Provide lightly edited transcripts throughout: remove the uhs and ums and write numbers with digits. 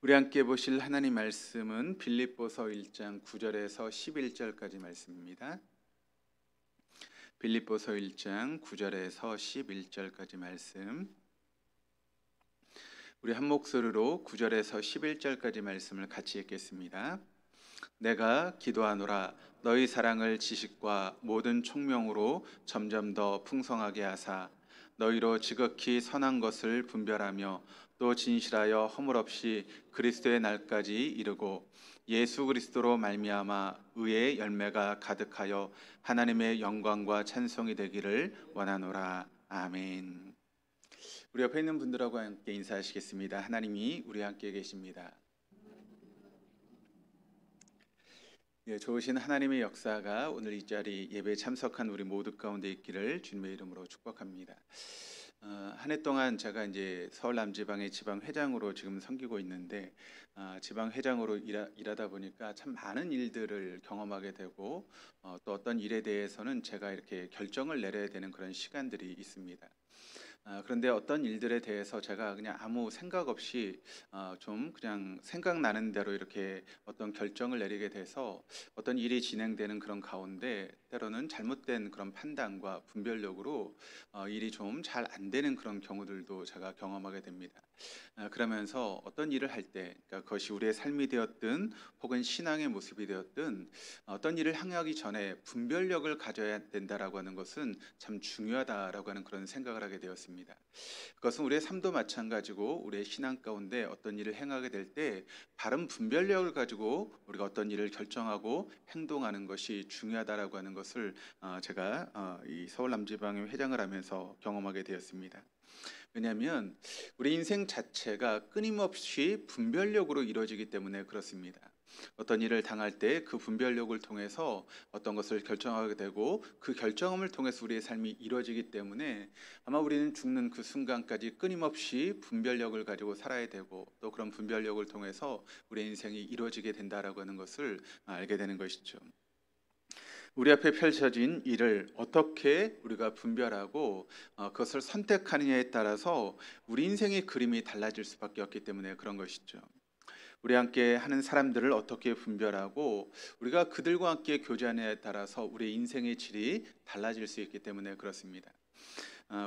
우리 함께 보실 하나님 말씀은 빌립보서 1장 9절에서 11절까지 말씀입니다. 빌립보서 1장 9절에서 11절까지 말씀. 우리 한 목소리로 9절에서 11절까지 말씀을 같이 읽겠습니다. 내가 기도하노라 너희 사랑을 지식과 모든 총명으로 점점 더 풍성하게 하사 너희로 지극히 선한 것을 분별하며 또 진실하여 허물 없이 그리스도의 날까지 이르고 예수 그리스도로 말미암아 의의 열매가 가득하여 하나님의 영광과 찬송이 되기를 원하노라. 아멘. 우리 옆에 있는 분들하고 함께 인사하시겠습니다. 하나님이 우리와 함께 계십니다. 좋으신 하나님의 역사가 오늘 이 자리 예배에 참석한 우리 모두 가운데 있기를 주님의 이름으로 축복합니다. 한 해 동안 제가 이제 서울 남지방의 지방 회장으로 지금 섬기고 있는데 지방 회장으로 일하다 보니까 참 많은 일들을 경험하게 되고 또 어떤 일에 대해서는 제가 이렇게 결정을 내려야 되는 그런 시간들이 있습니다. 그런데 어떤 일들에 대해서 제가 그냥 아무 생각 없이 좀 그냥 생각나는 대로 이렇게 어떤 결정을 내리게 돼서 어떤 일이 진행되는 그런 가운데 때로는 잘못된 그런 판단과 분별력으로 일이 좀 잘 안 되는 그런 경우들도 제가 경험하게 됩니다. 그러면서 어떤 일을 할 때 그것이 우리의 삶이 되었든 혹은 신앙의 모습이 되었든 어떤 일을 향하기 전에 분별력을 가져야 된다라고 하는 것은 참 중요하다라고 하는 그런 생각을 하게 되었습니다. 그것은 우리의 삶도 마찬가지고 우리의 신앙 가운데 어떤 일을 행하게 될 때 바른 분별력을 가지고 우리가 어떤 일을 결정하고 행동하는 것이 중요하다라고 하는 것을 제가 이 서울 남지방의 회장을 하면서 경험하게 되었습니다. 왜냐하면 우리 인생 자체가 끊임없이 분별력으로 이루어지기 때문에 그렇습니다. 어떤 일을 당할 때 그 분별력을 통해서 어떤 것을 결정하게 되고 그 결정을 통해서 우리의 삶이 이루어지기 때문에 아마 우리는 죽는 그 순간까지 끊임없이 분별력을 가지고 살아야 되고 또 그런 분별력을 통해서 우리의 인생이 이루어지게 된다라고 하는 것을 알게 되는 것이죠. 우리 앞에 펼쳐진 일을 어떻게 우리가 분별하고 그것을 선택하느냐에 따라서 우리 인생의 그림이 달라질 수밖에 없기 때문에 그런 것이죠. 우리 함께 하는 사람들을 어떻게 분별하고 우리가 그들과 함께 교제하느냐에 따라서 우리 인생의 질이 달라질 수 있기 때문에 그렇습니다.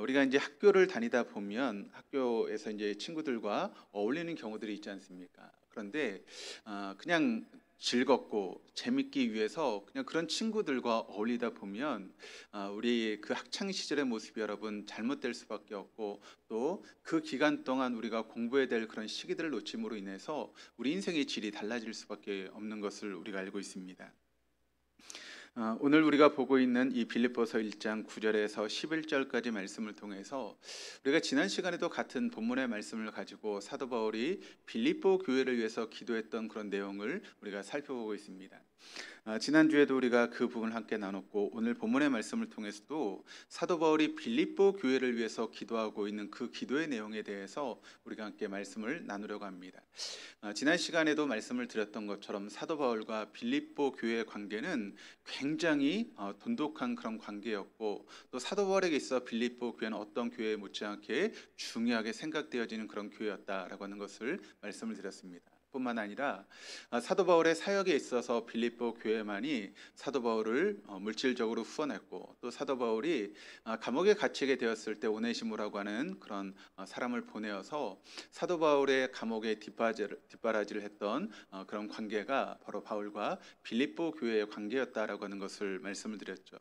우리가 이제 학교를 다니다 보면 학교에서 이제 친구들과 어울리는 경우들이 있지 않습니까? 그런데 그냥 즐겁고 재밌기 위해서 그냥 그런 친구들과 어울리다 보면 우리 그 학창 시절의 모습이 여러분 잘못될 수밖에 없고 또 그 기간 동안 우리가 공부해야 될 그런 시기들을 놓침으로 인해서 우리 인생의 질이 달라질 수밖에 없는 것을 우리가 알고 있습니다. 오늘 우리가 보고 있는 이 빌립보서 1장 9절에서 11절까지 말씀을 통해서 우리가 지난 시간에도 같은 본문의 말씀을 가지고 사도 바울이 빌립보 교회를 위해서 기도했던 그런 내용을 우리가 살펴보고 있습니다. 지난주에도 우리가 그 부분을 함께 나눴고 오늘 본문의 말씀을 통해서도 사도 바울이 빌립보 교회를 위해서 기도하고 있는 그 기도의 내용에 대해서 우리가 함께 말씀을 나누려고 합니다. 지난 시간에도 말씀을 드렸던 것처럼 사도 바울과 빌립보 교회의 관계는 굉장히 돈독한 그런 관계였고 또 사도 바울에게 있어 빌립보 교회는 어떤 교회에 못지않게 중요하게 생각되어지는 그런 교회였다라고 하는 것을 말씀을 드렸습니다. 뿐만 아니라 사도 바울의 사역에 있어서 빌립보 교회만이 사도 바울을 물질적으로 후원했고 또 사도 바울이 감옥에 갇히게 되었을 때 오네시모라고 하는 그런 사람을 보내어서 사도 바울의 감옥에 뒷바라지를 했던 그런 관계가 바로 바울과 빌립보 교회의 관계였다라고 하는 것을 말씀을 드렸죠.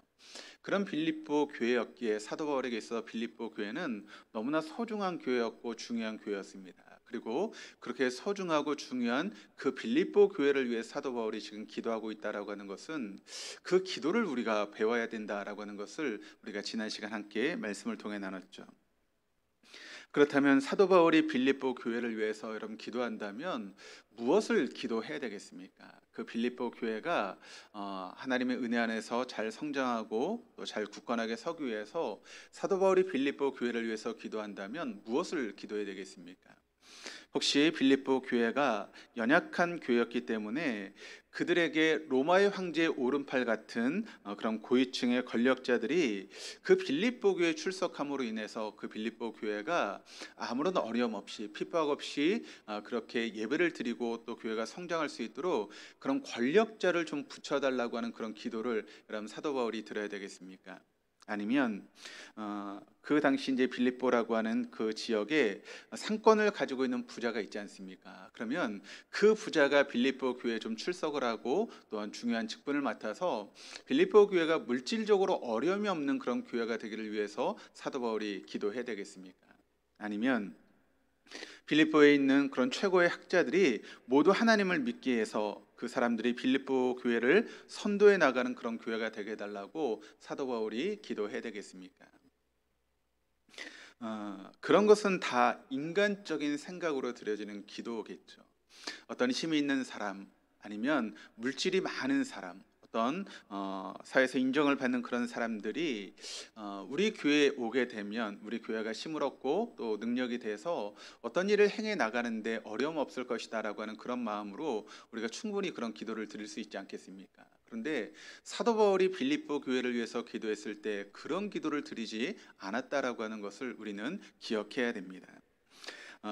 그런 빌립보 교회였기에 사도 바울에게 있어 빌립보 교회는 너무나 소중한 교회였고 중요한 교회였습니다. 그리고 그렇게 소중하고 중요한 그 빌립보 교회를 위해 사도 바울이 지금 기도하고 있다라고 하는 것은 그 기도를 우리가 배워야 된다라고 하는 것을 우리가 지난 시간 함께 말씀을 통해 나눴죠. 그렇다면 사도 바울이 빌립보 교회를 위해서 여러분 기도한다면 무엇을 기도해야 되겠습니까? 그 빌립보 교회가 하나님의 은혜 안에서 잘 성장하고 또 잘 굳건하게 서기 위해서 사도 바울이 빌립보 교회를 위해서 기도한다면 무엇을 기도해야 되겠습니까? 혹시 빌립보 교회가 연약한 교회였기 때문에 그들에게 로마의 황제의 오른팔 같은 그런 고위층의 권력자들이 그 빌립보 교회에 출석함으로 인해서 그 빌립보 교회가 아무런 어려움 없이 핍박 없이 그렇게 예배를 드리고 또 교회가 성장할 수 있도록 그런 권력자를 좀 붙여달라고 하는 그런 기도를 여러분 사도 바울이 드려야 되겠습니까? 아니면 그 당시 이제 빌립보라고 하는 그 지역에 상권을 가지고 있는 부자가 있지 않습니까? 그러면 그 부자가 빌립보 교회에 좀 출석을 하고 또한 중요한 직분을 맡아서 빌립보 교회가 물질적으로 어려움이 없는 그런 교회가 되기를 위해서 사도 바울이 기도해야 되겠습니까? 아니면 빌립보에 있는 그런 최고의 학자들이 모두 하나님을 믿기 위해서 그 사람들이 빌립보 교회를 선도해 나가는 그런 교회가 되게 해달라고 사도 바울이 기도해야 되겠습니까? 그런 것은 다 인간적인 생각으로 드려지는 기도겠죠. 어떤 힘이 있는 사람 아니면 물질이 많은 사람, 어떤 사회에서 인정을 받는 그런 사람들이 우리 교회에 오게 되면 우리 교회가 힘을 얻고 또 능력이 돼서 어떤 일을 행해 나가는데 어려움 없을 것이다라고 하는 그런 마음으로 우리가 충분히 그런 기도를 드릴 수 있지 않겠습니까? 그런데 사도 바울이 빌립보 교회를 위해서 기도했을 때 그런 기도를 드리지 않았다라고 하는 것을 우리는 기억해야 됩니다.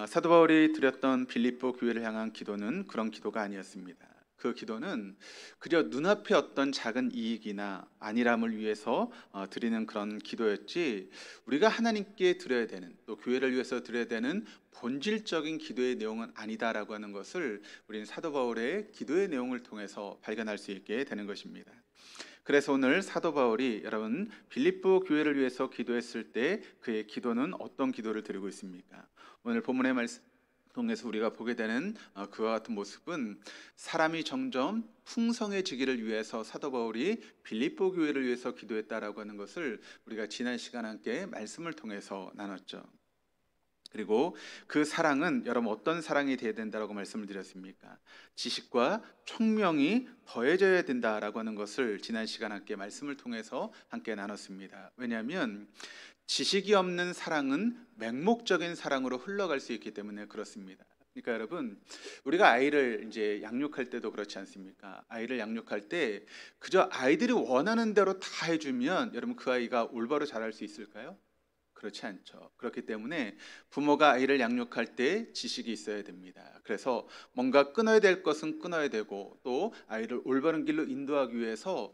사도 바울이 드렸던 빌립보 교회를 향한 기도는 그런 기도가 아니었습니다. 그 기도는 그저 눈앞에 어떤 작은 이익이나 안일함을 위해서 드리는 그런 기도였지, 우리가 하나님께 드려야 되는 또 교회를 위해서 드려야 되는 본질적인 기도의 내용은 아니다라고 하는 것을 우리는 사도 바울의 기도의 내용을 통해서 발견할 수 있게 되는 것입니다. 그래서 오늘 사도 바울이 여러분 빌립보 교회를 위해서 기도했을 때 그의 기도는 어떤 기도를 드리고 있습니까? 오늘 본문의 말씀 통해서 우리가 보게 되는 그와 같은 모습은 사람이 점점 풍성해지기를 위해서 사도 바울이 빌립보 교회를 위해서 기도했다라고 하는 것을 우리가 지난 시간 함께 말씀을 통해서 나눴죠. 그리고 그 사랑은 여러분 어떤 사랑이 되어야 된다라고 말씀을 드렸습니까? 지식과 총명이 더해져야 된다라고 하는 것을 지난 시간 함께 말씀을 통해서 함께 나눴습니다. 왜냐하면 지식이 없는 사랑은 맹목적인 사랑으로 흘러갈 수 있기 때문에 그렇습니다. 그러니까 여러분 우리가 아이를 이제 양육할 때도 그렇지 않습니까? 아이를 양육할 때 그저 아이들이 원하는 대로 다 해주면 여러분 그 아이가 올바로 자랄 수 있을까요? 그렇지 않죠. 그렇기 때문에 부모가 아이를 양육할 때 지식이 있어야 됩니다. 그래서 뭔가 끊어야 될 것은 끊어야 되고 또 아이를 올바른 길로 인도하기 위해서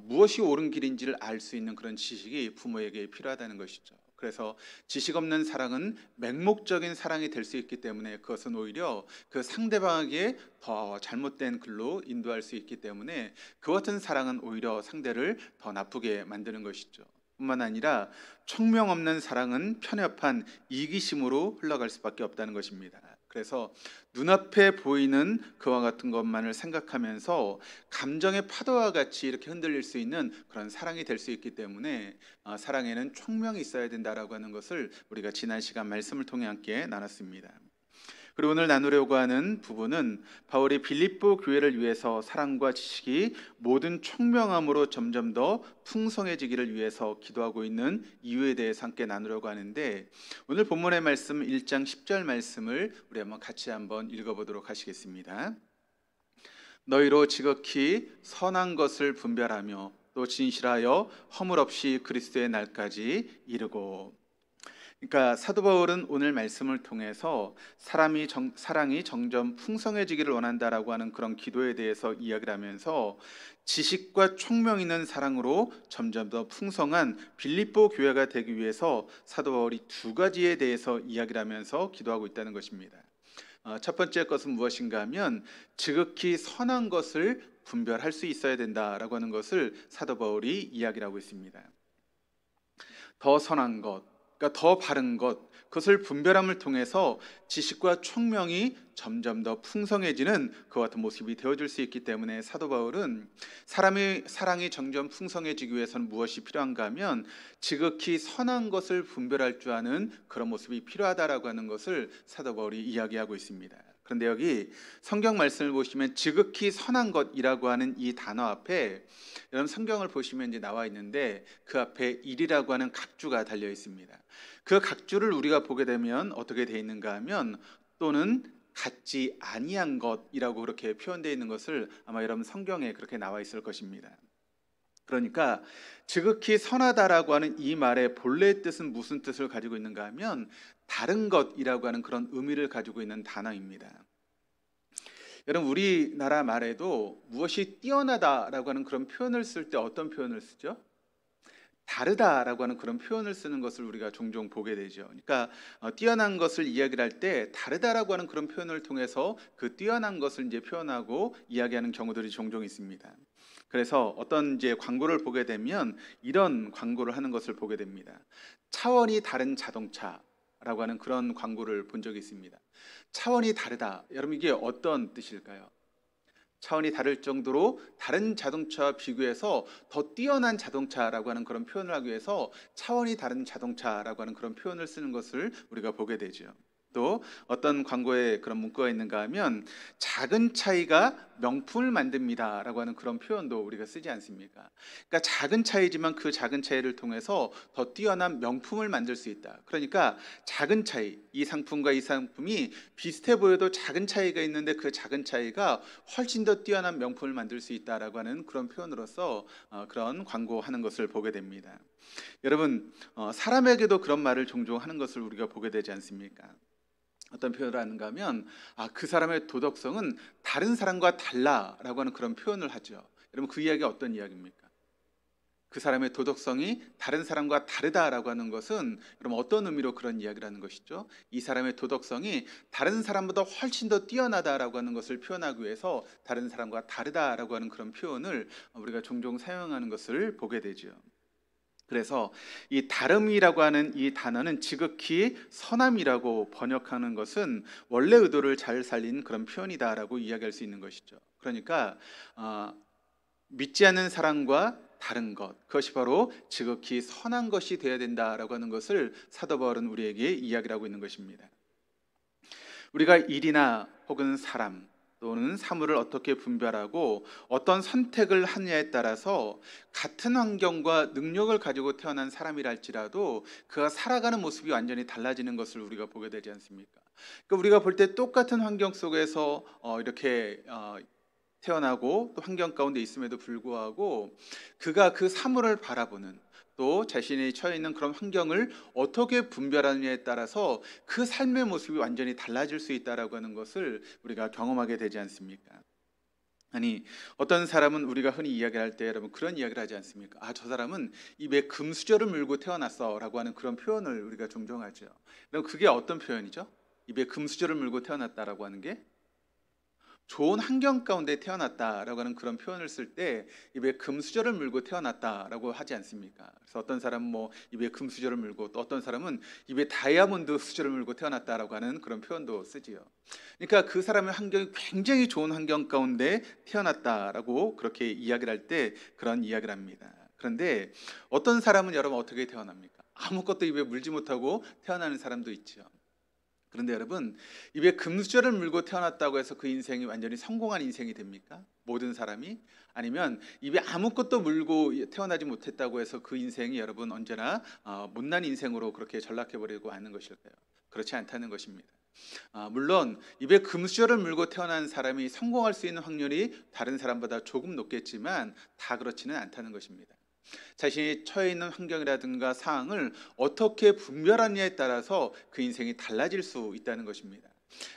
무엇이 옳은 길인지를 알 수 있는 그런 지식이 부모에게 필요하다는 것이죠. 그래서 지식 없는 사랑은 맹목적인 사랑이 될 수 있기 때문에 그것은 오히려 그 상대방에게 더 잘못된 길로 인도할 수 있기 때문에 그 같은 사랑은 오히려 상대를 더 나쁘게 만드는 것이죠. 뿐만 아니라 총명 없는 사랑은 편협한 이기심으로 흘러갈 수밖에 없다는 것입니다. 그래서 눈앞에 보이는 그와 같은 것만을 생각하면서 감정의 파도와 같이 이렇게 흔들릴 수 있는 그런 사랑이 될 수 있기 때문에 사랑에는 총명이 있어야 된다라고 하는 것을 우리가 지난 시간 말씀을 통해 함께 나눴습니다. 그리고 오늘 나누려고 하는 부분은 바울이 빌립보 교회를 위해서 사랑과 지식이 모든 총명함으로 점점 더 풍성해지기를 위해서 기도하고 있는 이유에 대해서 함께 나누려고 하는데, 오늘 본문의 말씀 1장 10절 말씀을 우리 한번 같이 한번 읽어보도록 하시겠습니다. 너희로 지극히 선한 것을 분별하며 또 진실하여 허물 없이 그리스도의 날까지 이르고. 그러니까 사도 바울은 오늘 말씀을 통해서 사랑이 점점 풍성해지기를 원한다라고 하는 그런 기도에 대해서 이야기를 하면서 지식과 총명 있는 사랑으로 점점 더 풍성한 빌립보 교회가 되기 위해서 사도 바울이 두 가지에 대해서 이야기를 하면서 기도하고 있다는 것입니다. 첫 번째 것은 무엇인가 하면 지극히 선한 것을 분별할 수 있어야 된다라고 하는 것을 사도 바울이 이야기를 하고 있습니다. 더 선한 것, 그러니까 더 바른 것, 그것을 분별함을 통해서 지식과 총명이 점점 더 풍성해지는 그와 같은 모습이 되어줄 수 있기 때문에 사도 바울은 사랑이 점점 풍성해지기 위해서는 무엇이 필요한가 하면 지극히 선한 것을 분별할 줄 아는 그런 모습이 필요하다라고 하는 것을 사도 바울이 이야기하고 있습니다. 그런데 여기 성경 말씀을 보시면 지극히 선한 것이라고 하는 이 단어 앞에 여러분 성경을 보시면 이제 나와 있는데 그 앞에 일이라고 하는 각주가 달려 있습니다. 그 각주를 우리가 보게 되면 어떻게 되어 있는가 하면 또는 같지 아니한 것이라고 그렇게 표현되어 있는 것을 아마 여러분 성경에 그렇게 나와 있을 것입니다. 그러니까 지극히 선하다라고 하는 이 말의 본래의 뜻은 무슨 뜻을 가지고 있는가 하면 다른 것이라고 하는 그런 의미를 가지고 있는 단어입니다. 여러분 우리나라 말에도 무엇이 뛰어나다라고 하는 그런 표현을 쓸 때 어떤 표현을 쓰죠? 다르다라고 하는 그런 표현을 쓰는 것을 우리가 종종 보게 되죠. 그러니까 뛰어난 것을 이야기를 할 때 다르다라고 하는 그런 표현을 통해서 그 뛰어난 것을 이제 표현하고 이야기하는 경우들이 종종 있습니다. 그래서 어떤 이제 광고를 보게 되면 이런 광고를 하는 것을 보게 됩니다. 차원이 다른 자동차라고 하는 그런 광고를 본 적이 있습니다. 차원이 다르다. 여러분 이게 어떤 뜻일까요? 차원이 다를 정도로 다른 자동차와 비교해서 더 뛰어난 자동차라고 하는 그런 표현을 하기 위해서 차원이 다른 자동차라고 하는 그런 표현을 쓰는 것을 우리가 보게 되죠. 또 어떤 광고에 그런 문구가 있는가 하면 작은 차이가 명품을 만듭니다라고 하는 그런 표현도 우리가 쓰지 않습니까? 그러니까 작은 차이지만 그 작은 차이를 통해서 더 뛰어난 명품을 만들 수 있다. 그러니까 작은 차이, 이 상품과 이 상품이 비슷해 보여도 작은 차이가 있는데 그 작은 차이가 훨씬 더 뛰어난 명품을 만들 수 있다라고 하는 그런 표현으로서 그런 광고하는 것을 보게 됩니다. 여러분 사람에게도 그런 말을 종종 하는 것을 우리가 보게 되지 않습니까? 어떤 표현을 하는가 하면 그 사람의 도덕성은 다른 사람과 달라라고 하는 그런 표현을 하죠. 여러분 그 이야기가 어떤 이야기입니까? 그 사람의 도덕성이 다른 사람과 다르다라고 하는 것은 여러분 어떤 의미로 그런 이야기를 하는 것이죠? 이 사람의 도덕성이 다른 사람보다 훨씬 더 뛰어나다라고 하는 것을 표현하기 위해서 다른 사람과 다르다라고 하는 그런 표현을 우리가 종종 사용하는 것을 보게 되죠. 그래서 이 다름이라고 하는 이 단어는 지극히 선함이라고 번역하는 것은 원래 의도를 잘 살린 그런 표현이다라고 이야기할 수 있는 것이죠. 그러니까 믿지 않는 사람과 다른 것, 그것이 바로 지극히 선한 것이 되어야 된다라고 하는 것을 사도 바울은 우리에게 이야기를 하고 있는 것입니다. 우리가 일이나 혹은 사람 또는 사물을 어떻게 분별하고 어떤 선택을 하느냐에 따라서 같은 환경과 능력을 가지고 태어난 사람이랄지라도 그가 살아가는 모습이 완전히 달라지는 것을 우리가 보게 되지 않습니까? 그러니까 우리가 볼 때 똑같은 환경 속에서 이렇게 태어나고 또 환경 가운데 있음에도 불구하고 그가 그 사물을 바라보는 또 자신이 처해 있는 그런 환경을 어떻게 분별하느냐에 따라서 그 삶의 모습이 완전히 달라질 수 있다라고 하는 것을 우리가 경험하게 되지 않습니까? 아니 어떤 사람은 우리가 흔히 이야기할 때 여러분 그런 이야기를 하지 않습니까? 저 사람은 입에 금수저를 물고 태어났어라고 하는 그런 표현을 우리가 종종 하죠. 그럼 그게 어떤 표현이죠? 입에 금수저를 물고 태어났다라고 하는 게 좋은 환경 가운데 태어났다라고 하는 그런 표현을 쓸 때 입에 금수저를 물고 태어났다라고 하지 않습니까? 그래서 어떤 사람은 뭐 입에 금수저를 물고 또 어떤 사람은 입에 다이아몬드 수저를 물고 태어났다라고 하는 그런 표현도 쓰지요. 그러니까 그 사람의 환경이 굉장히 좋은 환경 가운데 태어났다라고 그렇게 이야기를 할 때 그런 이야기를 합니다. 그런데 어떤 사람은 여러분 어떻게 태어납니까? 아무것도 입에 물지 못하고 태어나는 사람도 있죠. 그런데 여러분 입에 금수저를 물고 태어났다고 해서 그 인생이 완전히 성공한 인생이 됩니까? 모든 사람이? 아니면 입에 아무것도 물고 태어나지 못했다고 해서 그 인생이 여러분 언제나 못난 인생으로 그렇게 전락해버리고 하는 것일까요? 그렇지 않다는 것입니다. 물론 입에 금수저를 물고 태어난 사람이 성공할 수 있는 확률이 다른 사람보다 조금 높겠지만 다 그렇지는 않다는 것입니다. 자신이 처해 있는 환경이라든가 상황을 어떻게 분별하느냐에 따라서 그 인생이 달라질 수 있다는 것입니다.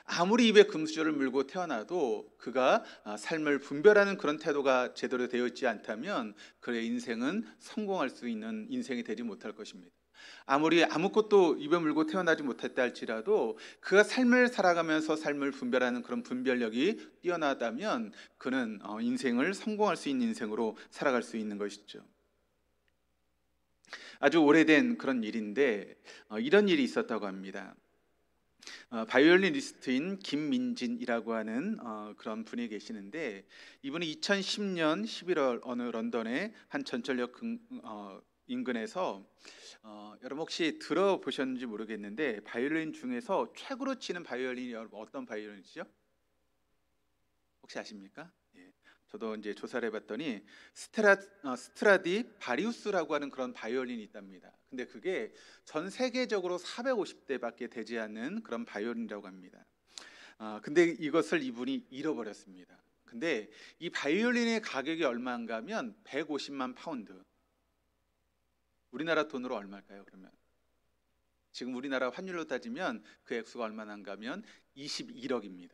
아무리 입에 금수저를 물고 태어나도 그가 삶을 분별하는 그런 태도가 제대로 되어 있지 않다면 그의 인생은 성공할 수 있는 인생이 되지 못할 것입니다. 아무리 아무것도 입에 물고 태어나지 못했다 할지라도 그가 삶을 살아가면서 삶을 분별하는 그런 분별력이 뛰어나다면 그는 인생을 성공할 수 있는 인생으로 살아갈 수 있는 것이죠. 아주 오래된 그런 일인데 이런 일이 있었다고 합니다. 바이올리니스트인 김민진이라고 하는 그런 분이 계시는데 이분이 2010년 11월 어느 런던의 한 전철역 인근에서 여러분 혹시 들어보셨는지 모르겠는데 바이올린 중에서 최고로 치는 바이올린이 여러분 어떤 바이올린이죠? 혹시 아십니까? 예. 저도 이제 조사를 해봤더니 스트라디 바리우스라고 하는 그런 바이올린이 있답니다. 근데 그게 전 세계적으로 450대밖에 되지 않는 그런 바이올린이라고 합니다. 근데 이것을 이분이 잃어버렸습니다. 근데 이 바이올린의 가격이 얼마인가 하면 150만 파운드. 우리나라 돈으로 얼마일까요, 그러면? 지금 우리나라 환율로 따지면 그 액수가 얼마나인가 하면 21억입니다.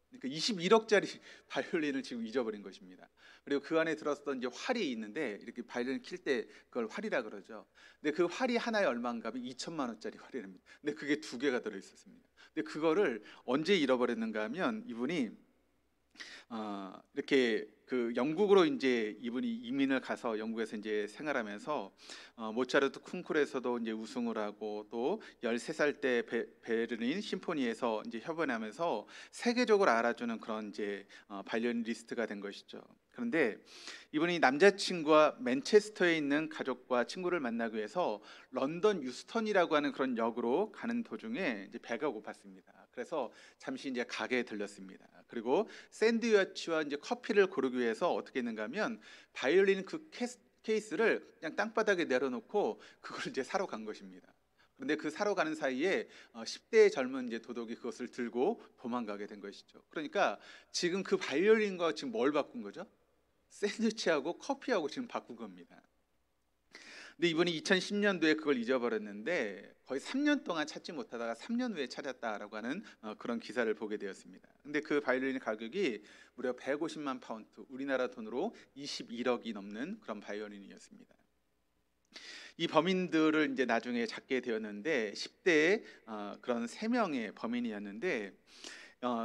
그러니까 21억짜리 바이올린을 지금 잊어버린 것입니다. 그리고 그 안에 들었던 이제 활이 있는데, 이렇게 바이올린 킬 때 그걸 활이라 그러죠. 근데 그 활이 하나에 얼마인가 하면 2천만 원짜리 활이랍니다. 근데 그게 두 개가 들어 있었습니다. 근데 그거를 언제 잃어버렸는가 하면 이분이 이렇게 그 영국으로 이제 이분이 이민을 가서 영국에서 이제 생활하면서 모차르트 콩쿠르에서도 이제 우승을 하고, 또 13살 때 베를린 심포니에서 이제 협연하면서 세계적으로 알아주는 그런 이제 바이올리니스트가 된 것이죠. 그런데 이분이 남자친구와 맨체스터에 있는 가족과 친구를 만나기 위해서 런던 유스턴이라고 하는 그런 역으로 가는 도중에 이제 배가 고팠습니다. 그래서 잠시 이제 가게에 들렸습니다. 그리고 샌드위치와 이제 커피를 고르기 위해서 어떻게 했는가 하면 바이올린 그 케이스를 그냥 땅바닥에 내려놓고 그걸 이제 사러 간 것입니다. 그런데 그 사러 가는 사이에 10대의 젊은 이제 도둑이 그것을 들고 도망가게 된 것이죠. 그러니까 지금 그 바이올린과 지금 뭘 바꾼 거죠? 샌드위치하고 커피하고 지금 바꾼 겁니다. 근데 이분이 2010년도에 그걸 잊어버렸는데 거의 3년 동안 찾지 못하다가 3년 후에 찾았다라고 하는 그런 기사를 보게 되었습니다. 근데 그 바이올린 가격이 무려 150만 파운드, 우리나라 돈으로 21억이 넘는 그런 바이올린이었습니다. 이 범인들을 이제 나중에 잡게 되었는데 10대의 그런 3명의 범인이었는데,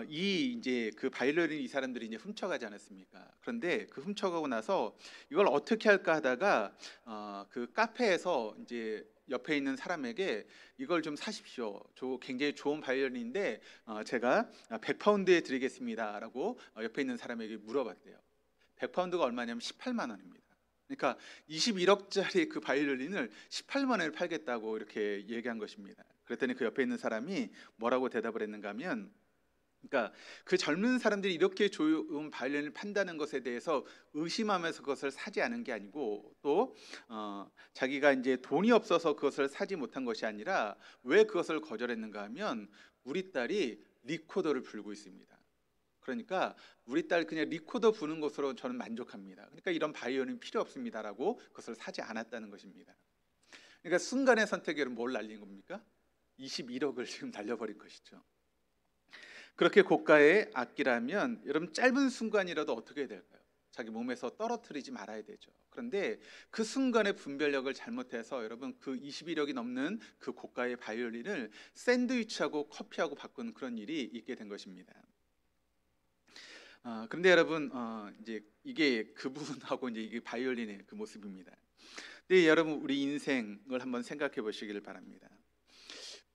이 이제 그 바이올린 이 사람들이 이제 훔쳐가지 않았습니까? 그런데 그 훔쳐가고 나서 이걸 어떻게 할까 하다가 그 카페에서 이제 옆에 있는 사람에게 이걸 좀 사십시오. 굉장히 좋은 바이올린인데 제가 100파운드에 드리겠습니다라고 옆에 있는 사람에게 물어봤대요. 100파운드가 얼마냐면 18만 원입니다. 그러니까 21억짜리 그 바이올린을 18만 원에 팔겠다고 이렇게 얘기한 것입니다. 그랬더니 그 옆에 있는 사람이 뭐라고 대답을 했는가 하면, 그러니까 그 젊은 사람들이 이렇게 좋은 바이올린을 판다는 것에 대해서 의심하면서 그것을 사지 않은 게 아니고, 또 자기가 이제 돈이 없어서 그것을 사지 못한 것이 아니라 왜 그것을 거절했는가 하면 우리 딸이 리코더를 불고 있습니다. 그러니까 우리 딸 그냥 리코더 부는 것으로 저는 만족합니다. 그러니까 이런 바이올린 필요 없습니다라고 그것을 사지 않았다는 것입니다. 그러니까 순간의 선택으로 뭘 날린 겁니까? 21억을 지금 날려버린 것이죠. 그렇게 고가의 악기라면 여러분 짧은 순간이라도 어떻게 해야 될까요? 자기 몸에서 떨어뜨리지 말아야 되죠. 그런데 그 순간의 분별력을 잘못해서 여러분 그 21억이 넘는 그 고가의 바이올린을 샌드위치하고 커피하고 바꾼 그런 일이 있게 된 것입니다. 그런데 여러분 이제 이게 그 부분하고 이제 이게 바이올린의 그 모습입니다. 근데 여러분 우리 인생을 한번 생각해 보시기를 바랍니다.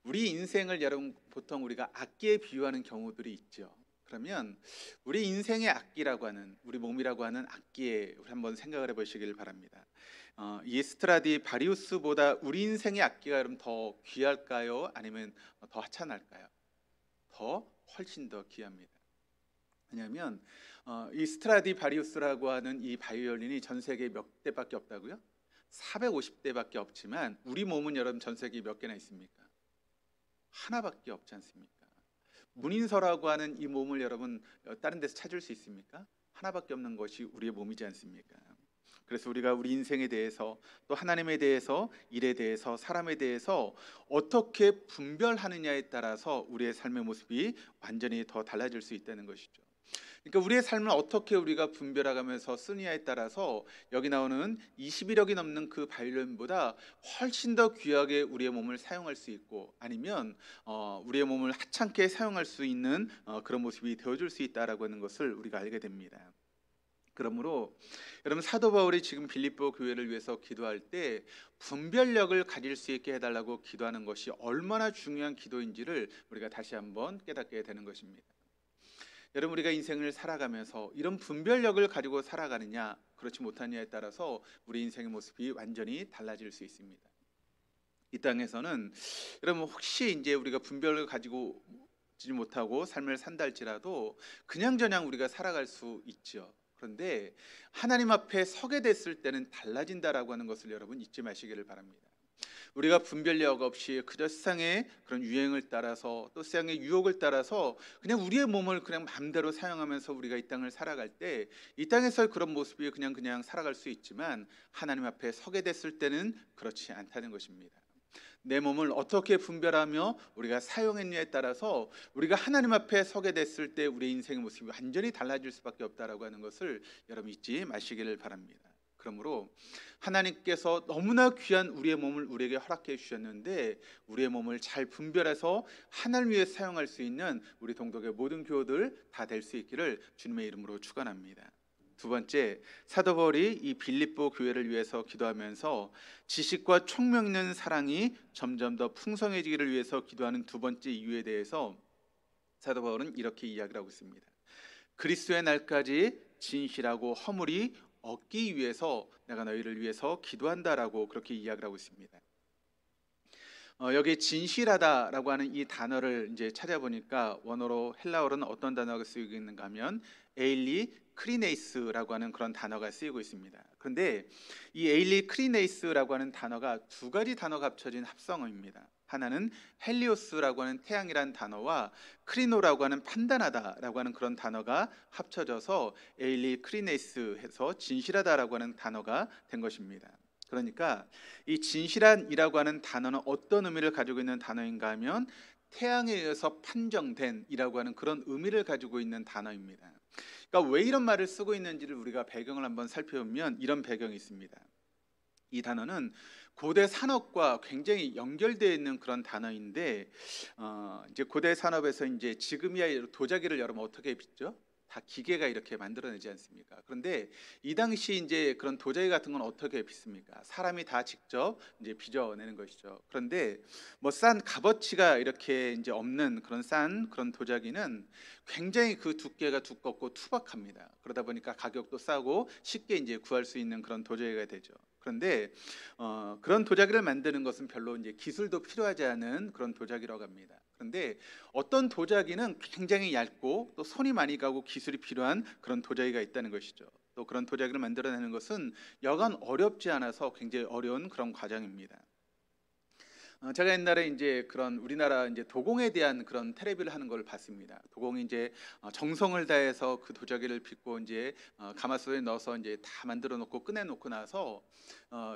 우리 인생을 여러분 보통 우리가 악기에 비유하는 경우들이 있죠. 그러면 우리 인생의 악기라고 하는, 우리 몸이라고 하는 악기에 우리 한번 생각을 해보시길 바랍니다. 이 스트라디바리우스보다 우리 인생의 악기가 여러분 더 귀할까요? 아니면 더 하찮을까요? 훨씬 더 귀합니다. 왜냐하면 이 스트라디바리우스라고 하는 이 바이올린이 전 세계에 몇 대밖에 없다고요? 450대밖에 없지만 우리 몸은 여러분 전 세계에 몇 개나 있습니까? 하나밖에 없지 않습니까? 문인서라고 하는 이 몸을 여러분 다른 데서 찾을 수 있습니까? 하나밖에 없는 것이 우리의 몸이지 않습니까? 그래서 우리가 우리 인생에 대해서, 또 하나님에 대해서, 일에 대해서, 사람에 대해서 어떻게 분별하느냐에 따라서 우리의 삶의 모습이 완전히 더 달라질 수 있다는 것이죠. 그러니까 우리의 삶을 어떻게 우리가 분별하면서 쓰느냐에 따라서 여기 나오는 21억이 넘는 그 바이올린보다 훨씬 더 귀하게 우리의 몸을 사용할 수 있고, 아니면 우리의 몸을 하찮게 사용할 수 있는 그런 모습이 되어줄 수 있다라고 하는 것을 우리가 알게 됩니다. 그러므로 여러분 사도 바울이 지금 빌립보 교회를 위해서 기도할 때 분별력을 가질 수 있게 해달라고 기도하는 것이 얼마나 중요한 기도인지를 우리가 다시 한번 깨닫게 되는 것입니다. 여러분 우리가 인생을 살아가면서 이런 분별력을 가지고 살아가느냐 그렇지 못하느냐에 따라서 우리 인생의 모습이 완전히 달라질 수 있습니다. 이 땅에서는 여러분 혹시 이제 우리가 분별을 가지고 지 못하고 삶을 산다 할지라도 그냥저냥 우리가 살아갈 수 있죠. 그런데 하나님 앞에 서게 됐을 때는 달라진다라고 하는 것을 여러분 잊지 마시기를 바랍니다. 우리가 분별력 없이 그저 세상의 그런 유행을 따라서 또 세상의 유혹을 따라서 그냥 우리의 몸을 그냥 마음대로 사용하면서 우리가 이 땅을 살아갈 때 이 땅에서의 그런 모습이 그냥 살아갈 수 있지만 하나님 앞에 서게 됐을 때는 그렇지 않다는 것입니다. 내 몸을 어떻게 분별하며 우리가 사용했느냐에 따라서 우리가 하나님 앞에 서게 됐을 때 우리 인생의 모습이 완전히 달라질 수밖에 없다라고 하는 것을 여러분 잊지 마시기를 바랍니다. 그러므로 하나님께서 너무나 귀한 우리의 몸을 우리에게 허락해 주셨는데 우리의 몸을 잘 분별해서 하나님을 위해 사용할 수 있는 우리 동독의 모든 교우들 다 될 수 있기를 주님의 이름으로 축원합니다. 두 번째, 사도 바울이 이 빌립보 교회를 위해서 기도하면서 지식과 총명 있는 사랑이 점점 더 풍성해지기를 위해서 기도하는 두 번째 이유에 대해서 사도 바울은 이렇게 이야기를 하고 있습니다. 그리스도의 날까지 진실하고 허물이 얻기 위해서 내가 너희를 위해서 기도한다라고 그렇게 이야기를 하고 있습니다. 여기 진실하다라고 하는 이 단어를 이제 찾아보니까 원어로 헬라어로는 어떤 단어가 쓰이고 있는가 하면 에일리 크리네이스라고 하는 그런 단어가 쓰이고 있습니다. 그런데 이 에일리 크리네이스라고 하는 단어가 두 가지 단어가 합쳐진 합성어입니다. 하나는 헬리오스라고 하는 태양이라는 단어와 크리노라고 하는 판단하다라고 하는 그런 단어가 합쳐져서 에일리 크리네이스 해서 진실하다라고 하는 단어가 된 것입니다. 그러니까 이 진실한이라고 하는 단어는 어떤 의미를 가지고 있는 단어인가 하면 태양에 의해서 판정된 이라고 하는 그런 의미를 가지고 있는 단어입니다. 그러니까 왜 이런 말을 쓰고 있는지를 우리가 배경을 한번 살펴보면 이런 배경이 있습니다. 이 단어는 고대 산업과 굉장히 연결되어 있는 그런 단어인데 이제 고대 산업에서 이제 지금이야 도자기를 여러분 어떻게 빚죠? 다 기계가 이렇게 만들어내지 않습니까? 그런데 이 당시 이제 그런 도자기 같은 건 어떻게 빚습니까? 사람이 다 직접 이제 빚어내는 것이죠. 그런데 뭐 싼 값어치가 이렇게 이제 없는 그런 싼 그런 도자기는 굉장히 그 두께가 두껍고 투박합니다. 그러다 보니까 가격도 싸고 쉽게 이제 구할 수 있는 그런 도자기가 되죠. 그런데 그런 도자기를 만드는 것은 별로 이제 기술도 필요하지 않은 그런 도자기라고 합니다. 그런데 어떤 도자기는 굉장히 얇고 또 손이 많이 가고 기술이 필요한 그런 도자기가 있다는 것이죠. 또 그런 도자기를 만들어내는 것은 여간 어렵지 않아서 굉장히 어려운 그런 과정입니다. 제가 옛날에 이제 그런 우리나라 이제 도공에 대한 그런 텔레비를 하는 걸 봤습니다. 도공이 이제 정성을 다해서 그 도자기를 빚고 이제 가마솥에 넣어서 이제 다 만들어 놓고 꺼내 놓고 나서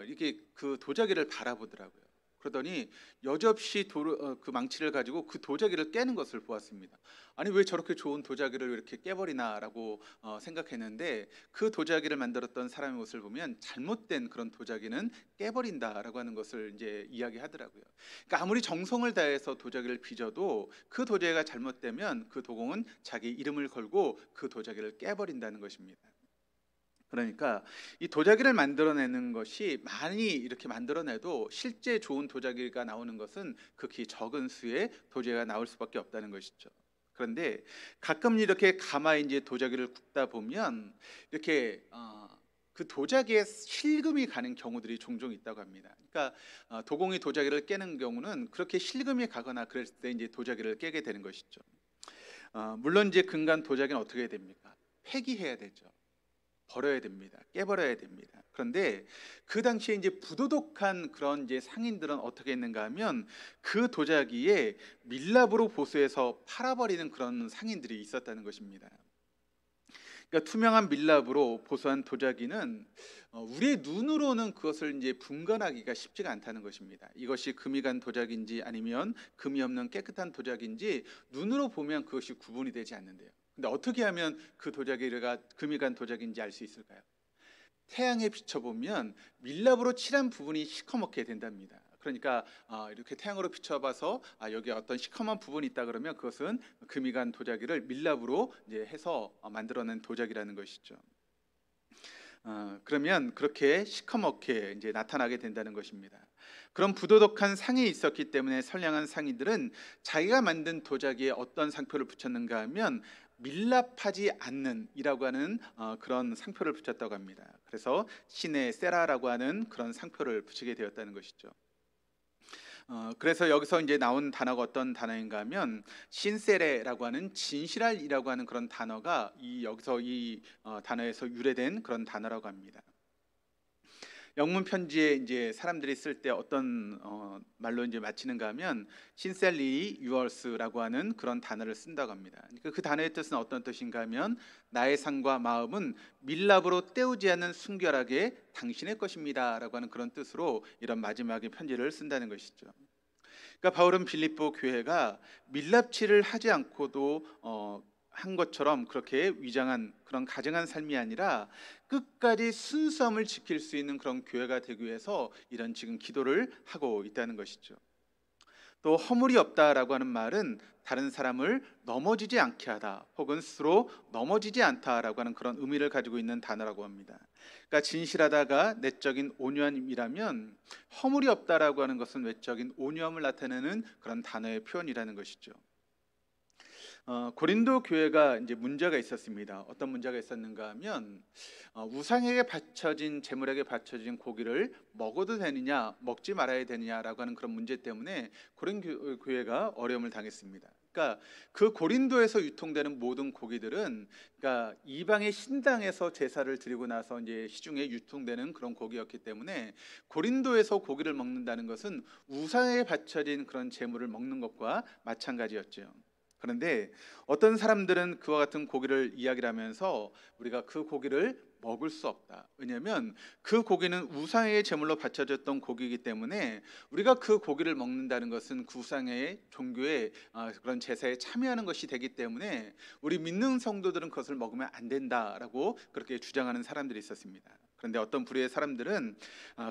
이렇게 그 도자기를 바라보더라고요. 그러더니 여지없이 그 망치를 가지고 그 도자기를 깨는 것을 보았습니다. 아니 왜 저렇게 좋은 도자기를 이렇게 깨버리나라고 생각했는데 그 도자기를 만들었던 사람의 모습을 보면 잘못된 그런 도자기는 깨버린다라고 하는 것을 이제 이야기하더라고요. 그러니까 아무리 정성을 다해서 도자기를 빚어도 그 도자기가 잘못되면 그 도공은 자기 이름을 걸고 그 도자기를 깨버린다는 것입니다. 그러니까 이 도자기를 만들어내는 것이 많이 이렇게 만들어내도 실제 좋은 도자기가 나오는 것은 극히 적은 수의 도자기가 나올 수밖에 없다는 것이죠. 그런데 가끔 이렇게 가마에 이제 도자기를 굽다 보면 이렇게 그 도자기에 실금이 가는 경우들이 종종 있다고 합니다. 그러니까 도공이 도자기를 깨는 경우는 그렇게 실금이 가거나 그랬을 때 이제 도자기를 깨게 되는 것이죠. 물론 이제 근간 도자기는 어떻게 해야 됩니까? 폐기해야 되죠. 버려야 됩니다. 깨버려야 됩니다. 그런데 그 당시에 이제 부도덕한 그런 이제 상인들은 어떻게 했는가 하면 그 도자기에 밀랍으로 보수해서 팔아버리는 그런 상인들이 있었다는 것입니다. 그러니까 투명한 밀랍으로 보수한 도자기는 우리의 눈으로는 그것을 이제 분간하기가 쉽지가 않다는 것입니다. 이것이 금이 간 도자기인지 아니면 금이 없는 깨끗한 도자기인지 눈으로 보면 그것이 구분이 되지 않는데요. 근데 어떻게 하면 그 도자기가 금이 간 도자기인지 알 수 있을까요? 태양에 비춰보면 밀랍으로 칠한 부분이 시커멓게 된답니다. 그러니까 이렇게 태양으로 비춰봐서 여기 어떤 시커먼 부분이 있다 그러면 그것은 금이 간 도자기를 밀랍으로 이제 해서 만들어낸 도자기라는 것이죠. 그러면 그렇게 시커멓게 이제 나타나게 된다는 것입니다. 그런 부도덕한 상이 있었기 때문에 선량한 상인들은 자기가 만든 도자기에 어떤 상표를 붙였는가 하면 밀랍하지 않는 이라고 하는 그런 상표를 붙였다고 합니다. 그래서 신의 세라라고 하는 그런 상표를 붙이게 되었다는 것이죠. 그래서 여기서 이제 나온 단어가 어떤 단어인가 하면 신세레라고 하는 진실할이라고 하는 그런 단어가 여기서 이 단어에서 유래된 그런 단어라고 합니다. 영문 편지에 이제 사람들이 쓸 때 어떤 말로 이제 마치는가 하면 sincerely yours라고 하는 그런 단어를 쓴다고 합니다. 그러니까 그 단어의 뜻은 어떤 뜻인가 하면 나의 삶과 마음은 밀랍으로 때우지 않는 순결하게 당신의 것입니다라고 하는 그런 뜻으로 이런 마지막의 편지를 쓴다는 것이죠. 그러니까 바울은 빌립보 교회가 밀랍치를 하지 않고도 한 것처럼 그렇게 위장한 그런 가증한 삶이 아니라 끝까지 순수함을 지킬 수 있는 그런 교회가 되기 위해서 이런 지금 기도를 하고 있다는 것이죠. 또 허물이 없다라고 하는 말은 다른 사람을 넘어지지 않게 하다 혹은 스스로 넘어지지 않다라고 하는 그런 의미를 가지고 있는 단어라고 합니다. 그러니까 진실하다가 내적인 온유함이라면 허물이 없다라고 하는 것은 외적인 온유함을 나타내는 그런 단어의 표현이라는 것이죠. 고린도 교회가 이제 문제가 있었습니다. 어떤 문제가 있었는가 하면 우상에게 바쳐진 제물에게 바쳐진 고기를 먹어도 되느냐 먹지 말아야 되느냐라고 하는 그런 문제 때문에 고린도 교회가 어려움을 당했습니다. 그러니까 그 고린도에서 유통되는 모든 고기들은 그러니까 이방의 신당에서 제사를 드리고 나서 이제 시중에 유통되는 그런 고기였기 때문에 고린도에서 고기를 먹는다는 것은 우상에게 바쳐진 그런 제물을 먹는 것과 마찬가지였죠. 그런데 어떤 사람들은 그와 같은 고기를 이야기를 하면서 우리가 그 고기를 먹을 수 없다. 왜냐하면 그 고기는 우상의 제물로 바쳐졌던 고기이기 때문에 우리가 그 고기를 먹는다는 것은 그 우상의 종교의 그런 제사에 참여하는 것이 되기 때문에 우리 믿는 성도들은 그것을 먹으면 안 된다라고 그렇게 주장하는 사람들이 있었습니다. 그런데 어떤 부류의 사람들은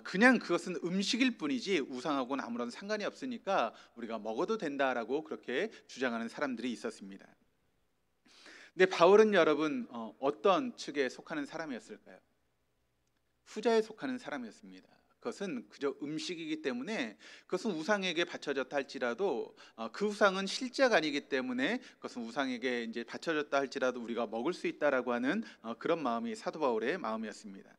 그냥 그것은 음식일 뿐이지 우상하고는 아무런 상관이 없으니까 우리가 먹어도 된다라고 그렇게 주장하는 사람들이 있었습니다. 근데 바울은 여러분 어떤 측에 속하는 사람이었을까요? 후자에 속하는 사람이었습니다. 그것은 그저 음식이기 때문에 그것은 우상에게 바쳐졌다 할지라도 그 우상은 실제가 아니기 때문에 그것은 우상에게 이제 바쳐졌다 할지라도 우리가 먹을 수 있다라고 하는 그런 마음이 사도 바울의 마음이었습니다.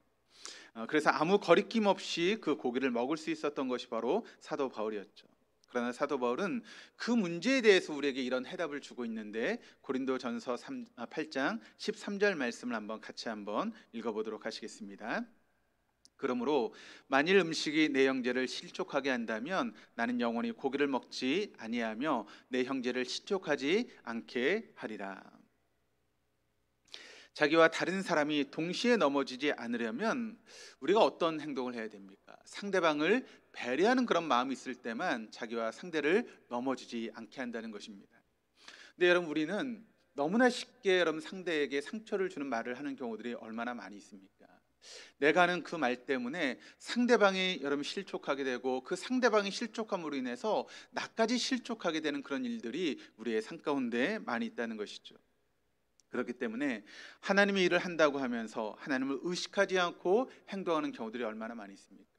그래서 아무 거리낌 없이 그 고기를 먹을 수 있었던 것이 바로 사도 바울이었죠. 그러나 사도 바울은 그 문제에 대해서 우리에게 이런 해답을 주고 있는데 고린도전서 8장 13절 말씀을 같이 한번 읽어보도록 하시겠습니다. 그러므로 만일 음식이 내 형제를 실족하게 한다면 나는 영원히 고기를 먹지 아니하며 내 형제를 실족하지 않게 하리라. 자기와 다른 사람이 동시에 넘어지지 않으려면 우리가 어떤 행동을 해야 됩니까? 상대방을 배려하는 그런 마음이 있을 때만 자기와 상대를 넘어지지 않게 한다는 것입니다. 근데 여러분 우리는 너무나 쉽게 여러분 상대에게 상처를 주는 말을 하는 경우들이 얼마나 많이 있습니까? 내가 하는 그 말 때문에 상대방이 여러분 실족하게 되고 그 상대방이 실족함으로 인해서 나까지 실족하게 되는 그런 일들이 우리의 삶 가운데 많이 있다는 것이죠. 그렇기 때문에 하나님이 일을 한다고 하면서 하나님을 의식하지 않고 행동하는 경우들이 얼마나 많이 있습니까?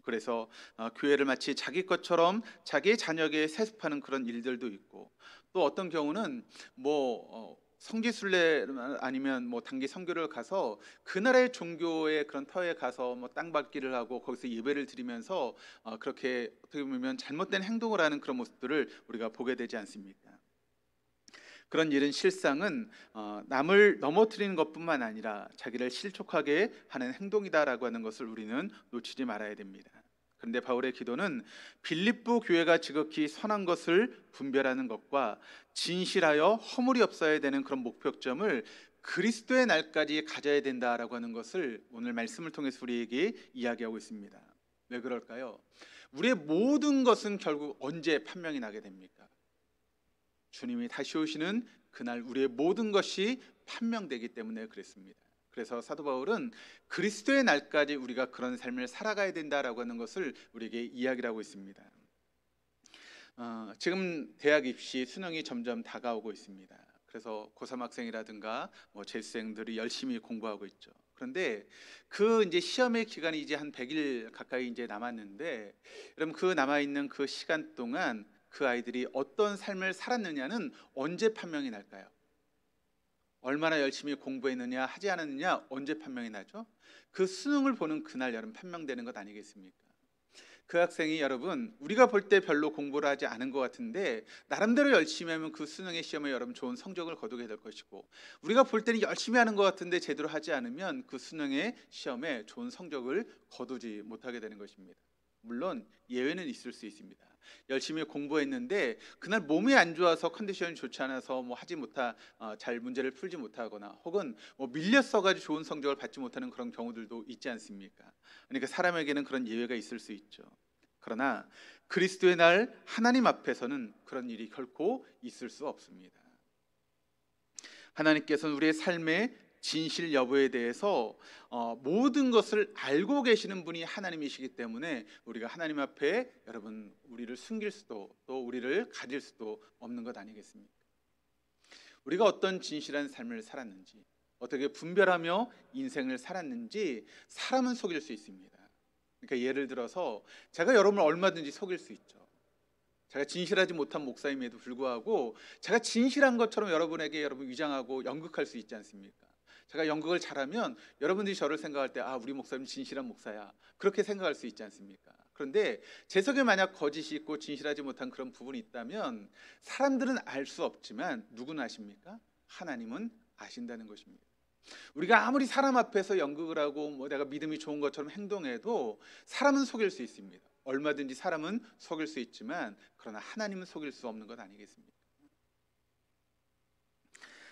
그래서 교회를 마치 자기 것처럼 자기의 자녀에게 세습하는 그런 일들도 있고 또 어떤 경우는 성지순례 아니면 단기 선교를 가서 그 나라의 종교의 그런 터에 가서 땅밟기를 하고 거기서 예배를 드리면서 그렇게 어떻게 보면 잘못된 행동을 하는 그런 모습들을 우리가 보게 되지 않습니까? 그런 일은 실상은 남을 넘어뜨리는 것뿐만 아니라 자기를 실족하게 하는 행동이다라고 하는 것을 우리는 놓치지 말아야 됩니다. 그런데 바울의 기도는 빌립보 교회가 지극히 선한 것을 분별하는 것과 진실하여 허물이 없어야 되는 그런 목표점을 그리스도의 날까지 가져야 된다라고 하는 것을 오늘 말씀을 통해서 우리에게 이야기하고 있습니다. 왜 그럴까요? 우리의 모든 것은 결국 언제 판명이 나게 됩니까? 주님이 다시 오시는 그날 우리의 모든 것이 판명되기 때문에 그랬습니다. 그래서 사도 바울은 그리스도의 날까지 우리가 그런 삶을 살아가야 된다라고 하는 것을 우리에게 이야기를 하고 있습니다. 지금 대학 입시 수능이 점점 다가오고 있습니다. 그래서 고3 학생이라든가 재수생들이 열심히 공부하고 있죠. 그런데 그 이제 시험의 기간이 이제 한 100일 가까이 이제 남았는데, 여러분 그 남아 있는 그 시간 동안 그 아이들이 어떤 삶을 살았느냐는 언제 판명이 날까요? 얼마나 열심히 공부했느냐 하지 않았느냐 언제 판명이 나죠? 그 수능을 보는 그날 여러분 판명되는 것 아니겠습니까? 그 학생이 여러분 우리가 볼 때 별로 공부를 하지 않은 것 같은데 나름대로 열심히 하면 그 수능의 시험에 여러분 좋은 성적을 거두게 될 것이고, 우리가 볼 때는 열심히 하는 것 같은데 제대로 하지 않으면 그 수능의 시험에 좋은 성적을 거두지 못하게 되는 것입니다. 물론 예외는 있을 수 있습니다. 열심히 공부했는데 그날 몸이 안 좋아서 컨디션이 좋지 않아서 잘 문제를 풀지 못하거나 혹은 밀렸어가지고 좋은 성적을 받지 못하는 그런 경우들도 있지 않습니까? 그러니까 사람에게는 그런 예외가 있을 수 있죠. 그러나 그리스도의 날 하나님 앞에서는 그런 일이 결코 있을 수 없습니다. 하나님께서는 우리의 삶의 진실 여부에 대해서 모든 것을 알고 계시는 분이 하나님이시기 때문에 우리가 하나님 앞에 여러분 우리를 숨길 수도 또 우리를 가릴 수도 없는 것 아니겠습니까? 우리가 어떤 진실한 삶을 살았는지, 어떻게 분별하며 인생을 살았는지 사람은 속일 수 있습니다. 그러니까 예를 들어서 제가 여러분을 얼마든지 속일 수 있죠. 제가 진실하지 못한 목사임에도 불구하고 제가 진실한 것처럼 여러분 위장하고 연극할 수 있지 않습니까? 제가 연극을 잘하면 여러분들이 저를 생각할 때 우리 목사님 진실한 목사야, 그렇게 생각할 수 있지 않습니까? 그런데 제 속에 만약 거짓이 있고 진실하지 못한 그런 부분이 있다면 사람들은 알 수 없지만 누구는 아십니까? 하나님은 아신다는 것입니다. 우리가 아무리 사람 앞에서 연극을 하고 내가 믿음이 좋은 것처럼 행동해도 사람은 속일 수 있습니다. 얼마든지 사람은 속일 수 있지만 그러나 하나님은 속일 수 없는 것 아니겠습니까?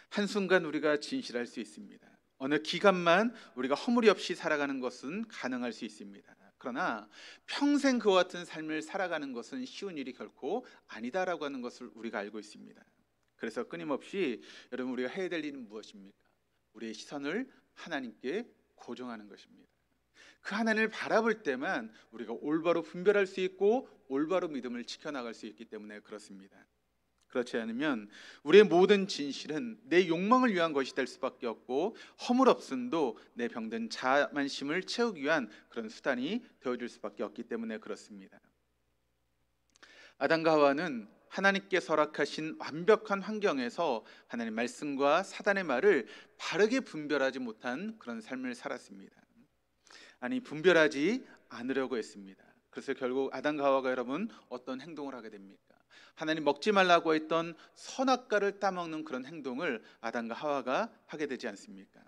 한순간 우리가 진실할 수 있습니다. 어느 기간만 우리가 허물이 없이 살아가는 것은 가능할 수 있습니다. 그러나 평생 그와 같은 삶을 살아가는 것은 쉬운 일이 결코 아니다라고 하는 것을 우리가 알고 있습니다. 그래서 끊임없이 여러분 우리가 해야 될 일은 무엇입니까? 우리의 시선을 하나님께 고정하는 것입니다. 그 하나님을 바라볼 때만 우리가 올바로 분별할 수 있고 올바로 믿음을 지켜나갈 수 있기 때문에 그렇습니다. 그렇지 않으면 우리의 모든 진실은 내 욕망을 위한 것이 될 수밖에 없고 허물없음도 내 병든 자만심을 채우기 위한 그런 수단이 되어줄 수밖에 없기 때문에 그렇습니다. 아담과 하와는 하나님께서 허락하신 완벽한 환경에서 하나님 말씀과 사단의 말을 바르게 분별하지 못한 그런 삶을 살았습니다. 아니, 분별하지 않으려고 했습니다. 그래서 결국 아담과 하와가 여러분 어떤 행동을 하게 됩니까? 하나님 먹지 말라고 했던 선악과를 따먹는 그런 행동을 아담과 하와가 하게 되지 않습니까?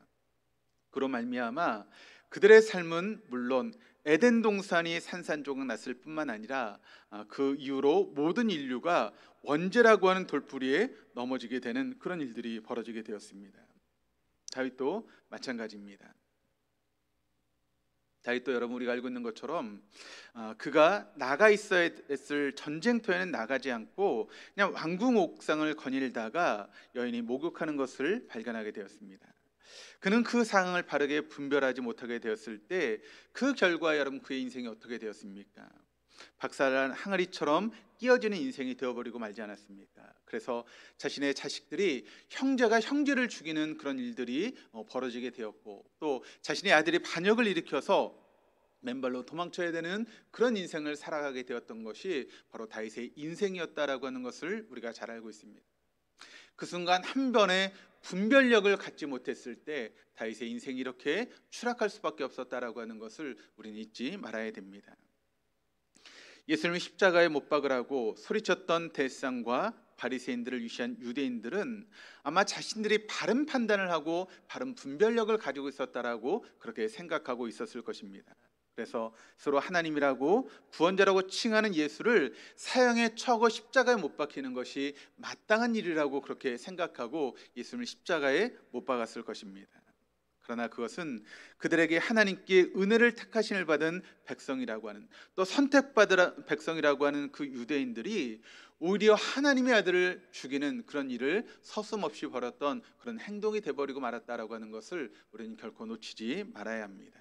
그로 말미암아 그들의 삶은 물론 에덴 동산이 산산조각 났을 뿐만 아니라 그 이후로 모든 인류가 원죄라고 하는 돌부리에 넘어지게 되는 그런 일들이 벌어지게 되었습니다. 다윗도 마찬가지입니다. 다윗도 여러분 우리가 알고 있는 것처럼 그가 나가 있어야 했을 전쟁터에는 나가지 않고 그냥 왕궁 옥상을 거닐다가 여인이 목욕하는 것을 발견하게 되었습니다. 그는 그 상황을 바르게 분별하지 못하게 되었을 때 그 결과 여러분 그의 인생이 어떻게 되었습니까? 박살난 항아리처럼 끼어지는 인생이 되어버리고 말지 않았습니까? 그래서 자신의 자식들이 형제가 형제를 죽이는 그런 일들이 벌어지게 되었고, 또 자신의 아들이 반역을 일으켜서 맨발로 도망쳐야 되는 그런 인생을 살아가게 되었던 것이 바로 다윗의 인생이었다라고 하는 것을 우리가 잘 알고 있습니다. 그 순간 한 번에 분별력을 갖지 못했을 때 다윗의 인생이 이렇게 추락할 수밖에 없었다라고 하는 것을 우리는 잊지 말아야 됩니다. 예수님이 십자가에 못 박으라고 소리쳤던 대상과 바리새인들을 유시한 유대인들은 아마 자신들이 바른 판단을 하고 바른 분별력을 가지고 있었다라고 그렇게 생각하고 있었을 것입니다. 그래서 서로 하나님이라고 구원자라고 칭하는 예수를 사형에 처고 십자가에 못 박히는 것이 마땅한 일이라고 그렇게 생각하고 예수님을 십자가에 못 박았을 것입니다. 그러나 그것은 그들에게 하나님께 은혜를 택하심을 받은 백성이라고 하는, 또 선택받은 백성이라고 하는 그 유대인들이 오히려 하나님의 아들을 죽이는 그런 일을 서슴없이 벌였던 그런 행동이 돼버리고 말았다라고 하는 것을 우리는 결코 놓치지 말아야 합니다.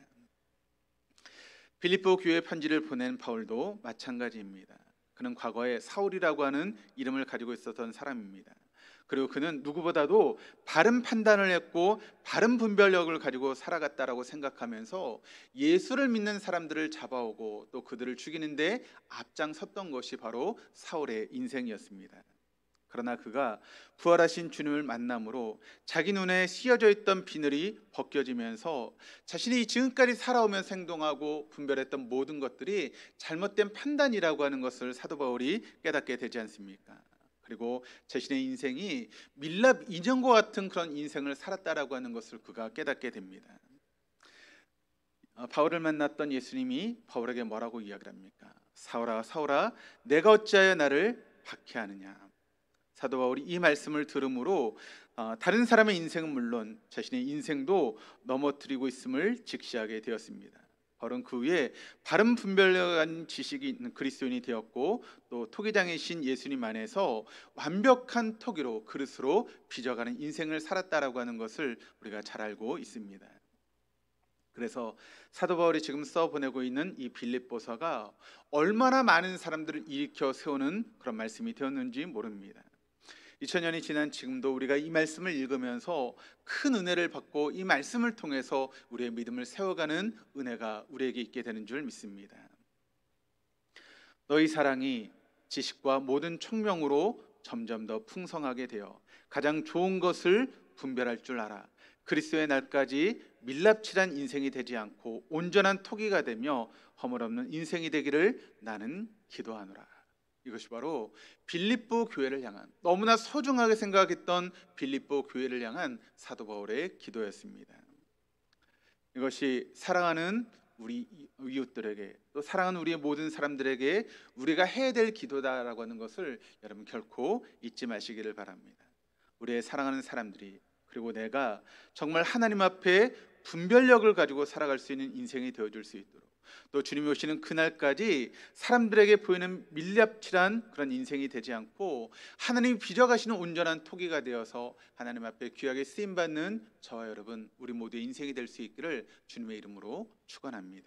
빌립보 교회 편지를 보낸 바울도 마찬가지입니다. 그는 과거에 사울이라고 하는 이름을 가지고 있었던 사람입니다. 그리고 그는 누구보다도 바른 판단을 했고 바른 분별력을 가지고 살아갔다라고 생각하면서 예수를 믿는 사람들을 잡아오고 또 그들을 죽이는데 앞장섰던 것이 바로 사울의 인생이었습니다. 그러나 그가 부활하신 주님을 만남으로 자기 눈에 씌어져 있던 비늘이 벗겨지면서 자신이 지금까지 살아오면서 행동하고 분별했던 모든 것들이 잘못된 판단이라고 하는 것을 사도 바울이 깨닫게 되지 않습니까? 그리고 자신의 인생이 밀랍 인형과 같은 그런 인생을 살았다라고 하는 것을 그가 깨닫게 됩니다. 바울을 만났던 예수님이 바울에게 뭐라고 이야기를 합니까? 사울아 사울아 내가 어찌하여 나를 박해하느냐. 사도 바울이 이 말씀을 들음으로 다른 사람의 인생은 물론 자신의 인생도 넘어뜨리고 있음을 직시하게 되었습니다. 바울은 그 후에 바른 분별력한 지식이 있는 그리스도인이 되었고 또 토기장이신 예수님 안에서 완벽한 토기로 그릇으로 빚어가는 인생을 살았다라고 하는 것을 우리가 잘 알고 있습니다. 그래서 사도 바울이 지금 써보내고 있는 이 빌립보서가 얼마나 많은 사람들을 일으켜 세우는 그런 말씀이 되었는지 모릅니다. 2000년이 지난 지금도 우리가 이 말씀을 읽으면서 큰 은혜를 받고 이 말씀을 통해서 우리의 믿음을 세워가는 은혜가 우리에게 있게 되는 줄 믿습니다. 너희 사랑이 지식과 모든 총명으로 점점 더 풍성하게 되어 가장 좋은 것을 분별할 줄 알아. 그리스도의 날까지 밀랍칠한 인생이 되지 않고 온전한 토기가 되며 허물없는 인생이 되기를 나는 기도하노라. 이것이 바로 빌립보 교회를 향한, 너무나 소중하게 생각했던 빌립보 교회를 향한 사도 바울의 기도였습니다. 이것이 사랑하는 우리 이웃들에게 또 사랑하는 우리의 모든 사람들에게 우리가 해야 될 기도다라고 하는 것을 여러분 결코 잊지 마시기를 바랍니다. 우리의 사랑하는 사람들이 그리고 내가 정말 하나님 앞에 분별력을 가지고 살아갈 수 있는 인생이 되어줄 수 있도록, 또 주님이 오시는 그날까지 사람들에게 보이는 밀랍칠한 그런 인생이 되지 않고 하나님이 빚어가시는 온전한 토기가 되어서 하나님 앞에 귀하게 쓰임받는 저와 여러분, 우리 모두의 인생이 될 수 있기를 주님의 이름으로 축원합니다.